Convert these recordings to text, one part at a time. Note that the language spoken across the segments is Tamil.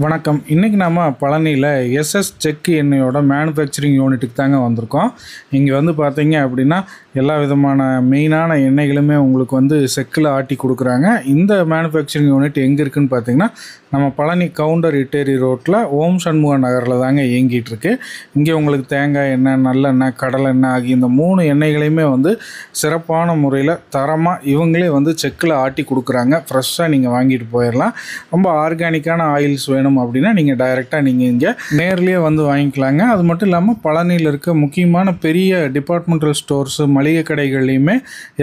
வணக்கம். இன்றைக்கி நம்ம பழனியில் எஸ்எஸ் செக் எண்ணெயோட மேனுஃபேக்சரிங் யூனிட்டுக்கு தாங்க வந்திருக்கோம். இங்கே வந்து பார்த்தீங்க அப்படின்னா எல்லா விதமான மெயினான எண்ணெய்களுமே உங்களுக்கு வந்து செக்கில் ஆட்டி கொடுக்குறாங்க. இந்த மேனுஃபேக்சரிங் யூனிட் எங்கே இருக்குதுன்னு பார்த்தீங்கன்னா நம்ம பழனி கவுண்டர் இட்டேரி ரோட்டில் ஓம் சண்முக நகரில் தாங்க இயங்கிகிட்ருக்கு. இங்கே உங்களுக்கு தேங்காய் எண்ணெய், நல்லெண்ணெய், கடலெண்ணெய் ஆகிய இந்த 3 எண்ணெய்களையுமே வந்து சிறப்பான முறையில் தரமாக இவங்களே வந்து செக்கில் ஆட்டி கொடுக்குறாங்க. ஃப்ரெஷ்ஷாக நீங்கள் வாங்கிட்டு போயிடலாம். ரொம்ப ஆர்கானிக்கான ஆயில்ஸ் வேணும் அப்படின்னா நீங்கள் டைரெக்டாக நீங்கள் இங்கே நேர்லேயே வந்து வாங்கிக்கலாங்க. அது மட்டும் இல்லாமல் பழனியில் இருக்க முக்கியமான பெரிய டிபார்ட்மெண்டல் ஸ்டோர்ஸு, மளிகை கடைகள்லையுமே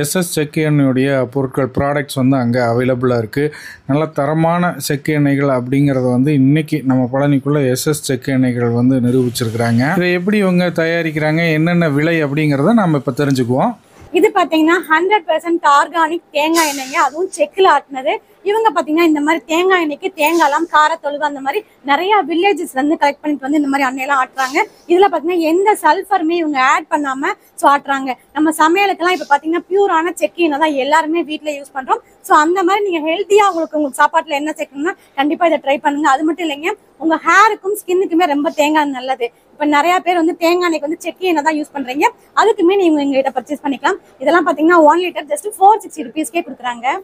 எஸ்எஸ் செக்கு எண்ணெயுடைய பொருட்கள் ப்ராடக்ட்ஸ் வந்து அங்கே அவைலபிளாக இருக்குது. நல்ல தரமான செக்கு எண்ணெய்கள் அப்படிங்கிறத வந்து இன்றைக்கி நம்ம பழனிக்குள்ளே எஸ்எஸ் செக்கு எண்ணெய்கள் வந்து நிரூபிச்சிருக்கிறாங்க. இதை எப்படி இவங்க தயாரிக்கிறாங்க, என்னென்ன விலை அப்படிங்கிறத நம்ம இப்போ தெரிஞ்சுக்குவோம். இது பாத்தீங்கன்னா 100% ஆர்கானிக் தேங்காய் எண்ணெய்ங்க, அதுவும் செக்கில் ஆட்டினது. இவங்க பாத்தீங்கன்னா இந்த மாதிரி தேங்காய் எண்ணெய்க்கு தேங்காய்லாம், காரத்தொழுவு அந்த மாதிரி நிறைய வில்லேஜஸ்ல இருந்து கலெக்ட் பண்ணிட்டு வந்து இந்த மாதிரி எண்ணெயெல்லாம் ஆட்டுறாங்க. இதுல பாத்தீங்கன்னா எந்த சல்ஃபருமே இவங்க ஆட் பண்ணாம ஆட்டுறாங்க. நம்ம சமையலுக்கெல்லாம் இப்ப பாத்தீங்கன்னா பியூரான செக்கு எண்ணெய் தான் எல்லாருமே வீட்டுல யூஸ் பண்றோம். ஸோ அந்த மாதிரி நீங்க ஹெல்த்தியா உங்களுக்கு சாப்பாட்டுல என்ன சேர்க்கணும்னா கண்டிப்பா இதை ட்ரை பண்ணுங்க. அது மட்டும் இல்லைங்க, உங்க ஹேருக்கும் ஸ்கின்னுக்குமே ரொம்ப தேங்காய் நல்லது. இப்ப நிறைய பேர் வந்து தேங்காய் எண்ணெய்க்கு வந்து செக்கு எண்ணெய் தான் யூஸ் பண்றீங்க, அதுக்குமே நீங்க எங்ககிட்ட பர்ச்சேஸ் பண்ணிக்கலாம். இதெல்லாம் பாத்தீங்கன்னா 1 லிட்டர் ஜஸ்ட் 460 rupeesக்கே கொடுக்குறாங்க.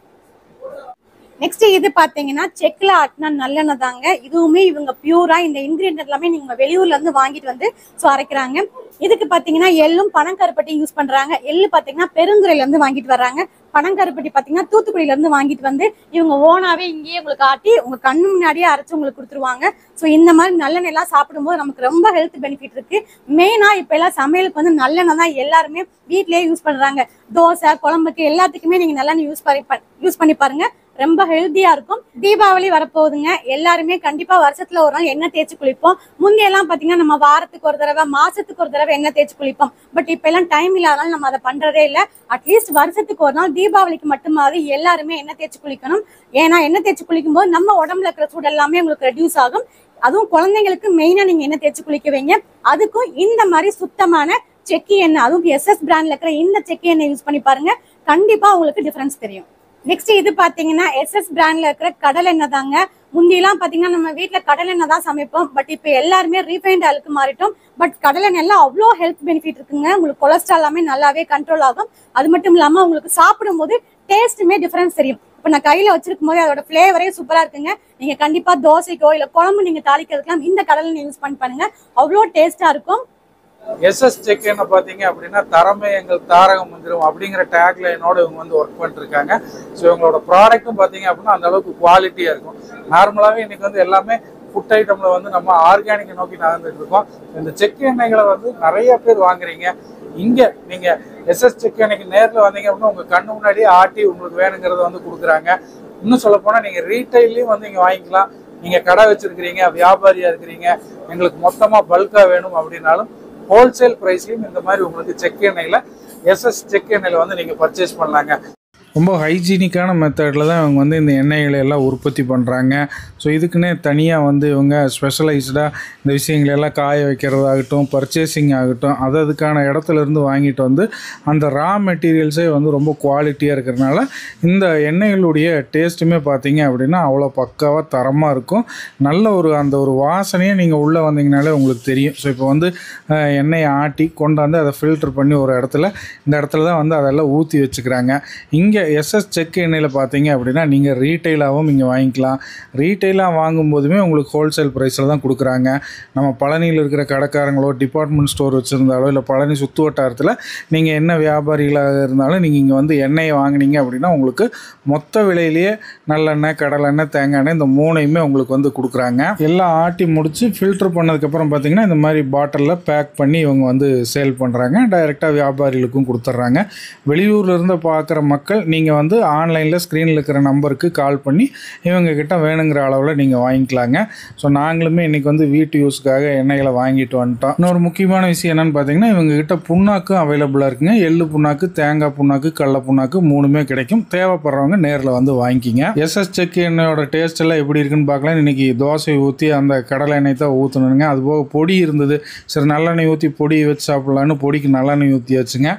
நெக்ஸ்ட் இது பாத்தீங்கன்னா செக்ல ஆட்டினா நல்லெண்ணெய் தாங்க. இதுவுமே இவங்க பியூரா இந்த இன்கிரியன்ட் எல்லாமே நீங்க வெளியூர்ல இருந்து வாங்கிட்டு வந்து அரைக்கிறாங்க. இதுக்கு பாத்தீங்கன்னா எள்ளும் பனங்கருப்பட்டி யூஸ் பண்றாங்க. எள்ளு பாத்தீங்கன்னா பெருந்துறையில இருந்து வாங்கிட்டு வர்றாங்க. பனங்கருப்பட்டி பாத்தீங்கன்னா தூத்துக்குடியில இருந்து வாங்கிட்டு வந்து இவங்க ஓனாவே இங்கேயே உங்களுக்கு ஆட்டி உங்க கண்ணு முன்னாடியே அரைச்சு உங்களுக்கு கொடுத்துருவாங்க. ஸோ இந்த மாதிரி நல்லெண்ணெய் எல்லாம் சாப்பிடும்போது நமக்கு ரொம்ப ஹெல்த் பெனிஃபிட் இருக்கு. மெயினா இப்ப எல்லாம் சமையலுக்கு வந்து நல்லெண்ணெய் தான் எல்லாருமே வீட்லயே யூஸ் பண்றாங்க. தோசை, குழம்புக்கு எல்லாத்துக்குமே நீங்க நல்லெண்ணெய் யூஸ் பண்ணி பாருங்க, ரொம்ப ஹெல்த்தியா இருக்கும். தீபாவளி வரப்போகுதுங்க, எல்லாருமே கண்டிப்பா வருஷத்துல ஒரு நாள் எண்ணெய் தேய்ச்சி குளிப்போம். முந்தையெல்லாம் பாத்தீங்கன்னா நம்ம வாரத்துக்கு ஒரு தடவை, மாசத்துக்கு ஒரு தடவை எண்ணெய் தேய்ச்சி குளிப்போம். பட் இப்ப எல்லாம் டைம் இல்லாதனால நம்ம அதை பண்றதே இல்லை. அட்லீஸ்ட் வருஷத்துக்கு ஒரு நாள் தீபாவளிக்கு மட்டுமாவது எல்லாருமே எண்ணெய் தேய்ச்சி குளிக்கணும். ஏன்னா எண்ணெய் தேய்ச்சி குளிக்கும் போது நம்ம உடம்புல இருக்கிற சூடு எல்லாமே உங்களுக்கு ரெடியூஸ் ஆகும். அதுவும் குழந்தைங்களுக்கு மெயினா நீங்க எண்ணெய் தேய்ச்சி குளிக்க வைங்க. அதுக்கும் இந்த மாதிரி சுத்தமான செக்கு எண்ணெய், அதுவும் எஸ்எஸ் பிராண்ட்ல இருக்கிற இந்த செக்கு எண்ணெய் யூஸ் பண்ணி பாருங்க, கண்டிப்பா உங்களுக்கு டிஃபரன்ஸ் தெரியும். நெக்ஸ்ட் இது பாத்தீங்கன்னா எஸ்எஸ் பிராண்ட்ல இருக்கிற கடல் எண்ணெய் தாங்க. முந்தியெல்லாம் பாத்தீங்கன்னா நம்ம வீட்டுல கடல் எண்ணெய் தான் சமைப்போம். பட் இப்ப எல்லாருமே ரீஃபைண்ட் ஆயிலுக்கு மாறிட்டோம். பட் கடல் எண்ணெய்ல அவ்வளோ ஹெல்த் பெனிஃபிட் இருக்குங்க. உங்களுக்கு கொலஸ்ட்ரால் எல்லாமே நல்லாவே கண்ட்ரோல் ஆகும். அது மட்டும் இல்லாம உங்களுக்கு சாப்பிடும் போது டேஸ்ட்டுமே டிஃபரன்ஸ் தெரியும். இப்ப நான் கையில வச்சிருக்கும் போது அதோட பிளேவரே சூப்பரா இருக்குங்க. நீங்க கண்டிப்பா தோசைக்கோ இல்ல குழம்பு நீங்க தாளிக்கிறதுக்கெல்லாம் இந்த கடல் எண்ணெய் யூஸ் பண்ணி பாருங்க, அவ்வளோ டேஸ்டா இருக்கும். எஸ்எஸ் செக் என்ன பார்த்தீங்க அப்படின்னா தரமே எங்கள் தாரகம் வந்துடும் அப்படிங்கிற டேக்லைனோட இவங்க வந்து ஒர்க் பண்ணிருக்காங்க. ஸோ இவங்களோட ப்ராடக்ட்டும் பார்த்தீங்க அப்படின்னா அந்த அளவுக்கு குவாலிட்டியாக இருக்கும். நார்மலாகவே இன்னைக்கு வந்து எல்லாமே ஃபுட் ஐட்டம்ல வந்து நம்ம ஆர்கானிக்கை நோக்கி நகர்ந்துட்டு இருக்கோம். இந்த செக் எண்ணெய்களை வந்து நிறைய பேர் வாங்குறீங்க. இங்கே நீங்கள் எஸ்எஸ் செக் எண்ணெய்க்கு நேரில் வந்தீங்க அப்படின்னா உங்கள் கண்ணு முன்னாடியே ஆட்டி உங்களுக்கு வேணுங்கிறத வந்து கொடுக்குறாங்க. இன்னும் சொல்ல போனால் நீங்கள் ரீட்டைல்லையும் வந்து இங்கே வாங்கிக்கலாம். நீங்கள் கடை வச்சிருக்கிறீங்க, வியாபாரியாக இருக்கிறீங்க, எங்களுக்கு மொத்தமாக பல்காக வேணும் அப்படின்னாலும் ஹோல்சேல் பிரைஸ்லையும் இந்த மாதிரி உங்களுக்கு செக் எண்ணெயில் எஸ்எஸ் செக் எண்ணெயில் வந்து நீங்கள் பர்ச்சேஸ் பண்ணலாங்க. ரொம்ப ஹைஜீனிக்கான மெத்தடில் தான் இவங்க வந்து இந்த எண்ணெய்களை எல்லாம் உற்பத்தி பண்ணுறாங்க. ஸோ இதுக்குன்னே தனியாக வந்து இவங்க ஸ்பெஷலைஸ்டாக இந்த விஷயங்களெல்லாம் காய வைக்கிறதாகட்டும், பர்ச்சேசிங் ஆகட்டும், அதுக்கான இடத்துலேருந்து வாங்கிட்டு வந்து அந்த ரா மெட்டீரியல்ஸே வந்து ரொம்ப குவாலிட்டியாக இருக்கிறதுனால இந்த எண்ணெய்களுடைய டேஸ்ட்டுமே பார்த்தீங்க அப்படின்னா அவ்வளோ பக்காவாக தரமாக இருக்கும். நல்ல அந்த ஒரு வாசனையே நீங்கள் உள்ளே வந்தீங்கனாலே உங்களுக்கு தெரியும். ஸோ இப்போ வந்து எண்ணெயை ஆட்டி கொண்டாந்து அதை ஃபில்டர் பண்ணி ஒரு இந்த இடத்துல தான் வந்து அதெல்லாம் ஊற்றி வச்சுக்கிறாங்க. இங்கே எஸ்எஸ் செக் எண்ணெயில் பார்த்தீங்க அப்படின்னா நீங்கள் ரீட்டைலாகவும் இங்கே வாங்கிக்கலாம். ரீட்டைலாக வாங்கும்போதுமே உங்களுக்கு ஹோல்சேல் ப்ரைஸில் தான் கொடுக்குறாங்க. நம்ம பழனியில் இருக்கிற கடைக்காரங்களோ, டிபார்ட்மெண்ட் ஸ்டோர் வச்சுருந்தாலோ, இல்லை பழனி சுற்று வட்டாரத்தில் நீங்கள் என்ன வியாபாரிகளாக இருந்தாலும் நீங்கள் இங்கே வந்து எண்ணெயை வாங்கினீங்க அப்படின்னா உங்களுக்கு மொத்த விலையிலேயே நல்லெண்ணெய், கடலெண்ணெய், தேங்காய் எண்ணெய் இந்த 3ஐயுமே உங்களுக்கு வந்து கொடுக்குறாங்க. எல்லாம் ஆட்டி முடித்து ஃபில்டர் பண்ணதுக்கப்புறம் பார்த்தீங்கன்னா இந்த மாதிரி பாட்டிலில் பேக் பண்ணி இவங்க வந்து சேல் பண்ணுறாங்க. டைரெக்டாக வியாபாரிகளுக்கும் கொடுத்துட்றாங்க. வெளியூர்லேருந்து பார்க்குற மக்கள் நீங்கள் வந்து ஆன்லைனில் ஸ்க்ரீனில் இருக்கிற நம்பருக்கு கால் பண்ணி இவங்கக்கிட்ட வேணுங்கிற அளவில் நீங்கள் வாங்கிக்கலாங்க. ஸோ நாங்களுமே இன்றைக்கி வந்து வீட்டு யூஸுக்காக எண்ணெய்களை வாங்கிட்டு வந்துட்டோம். இன்னொரு முக்கியமான விஷயம் என்னென்னு பார்த்தீங்கன்னா இவங்ககிட்ட புண்ணாக்கும் அவைலபிளாக இருக்குங்க. எள்ளு புண்ணாக்கு, தேங்காய் புண்ணாக்கு, கடலை புண்ணாக்கு 3மே கிடைக்கும். தேவைப்படுறவங்க நேரில் வந்து வாங்கிக்கிங்க. எஸ்எஸ் செக் எண்ணெயோட டேஸ்ட் எல்லாம் எப்படி இருக்குன்னு பார்க்கலாம். இன்றைக்கி தோசை ஊற்றி அந்த கடலை எண்ணெய் தான் ஊற்றணுங்க. அதுபோக பொடி இருந்தது, சரி நல்லெண்ணெய் ஊற்றி பொடி வச்சு சாப்பிட்லான்னு பொடிக்கு நல்லெண்ணெய் ஊற்றி வச்சுங்க.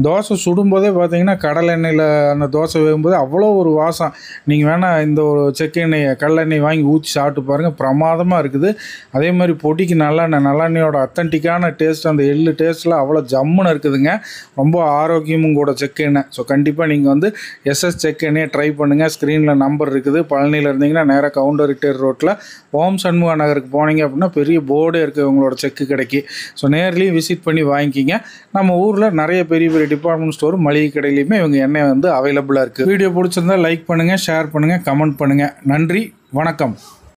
தோசை சுடும்போதே பார்த்தீங்கன்னா கடலை எண்ணெயில் அந்த தோசை வேகும்போது அவ்வளோ ஒரு வாசம். நீங்கள் வேணால் இந்த ஒரு செக்கெண்ணெயை கடலெண்ணெய் வாங்கி ஊற்றி சாப்பிட்டு பாருங்கள், பிரமாதமாக இருக்குது. அதே மாதிரி பொடிக்கு நல்லெண்ணெயோட அத்தன்டிக்கான டேஸ்ட், அந்த எள்ளு டேஸ்ட்டில் அவ்வளோ ஜம்முன்னு இருக்குதுங்க. ரொம்ப ஆரோக்கியமும் கூட செக்கெண்ணெய். ஸோ கண்டிப்பாக நீங்கள் வந்து எஸ்எஸ் செக்கெண்ணெயை ட்ரை பண்ணுங்கள். ஸ்க்ரீனில் நம்பர் இருக்குது. பழனியில் இருந்தீங்கன்னா நேராக கவுண்டர் ரிட்டேர் ரோட்டில் ஓம் சண்முக நகருக்கு போனீங்க அப்படின்னா பெரிய போர்டே இருக்குது உங்களோட செக்கு கடைக்கு. ஸோ நேர்லேயும் விசிட் பண்ணி வாங்கிக்கிங்க. நம்ம ஊரில் நிறைய பெரிய டிபார்ட்மெண்ட் ஸ்டோர், மளிகை கடையிலையுமே இவங்க எண்ணெய் வந்து அவைலபிளாக இருக்குது. வீடியோ பிடிச்சிருந்தா லைக் பண்ணுங்கள், ஷேர் பண்ணுங்கள், கமெண்ட் பண்ணுங்கள். நன்றி, வணக்கம்.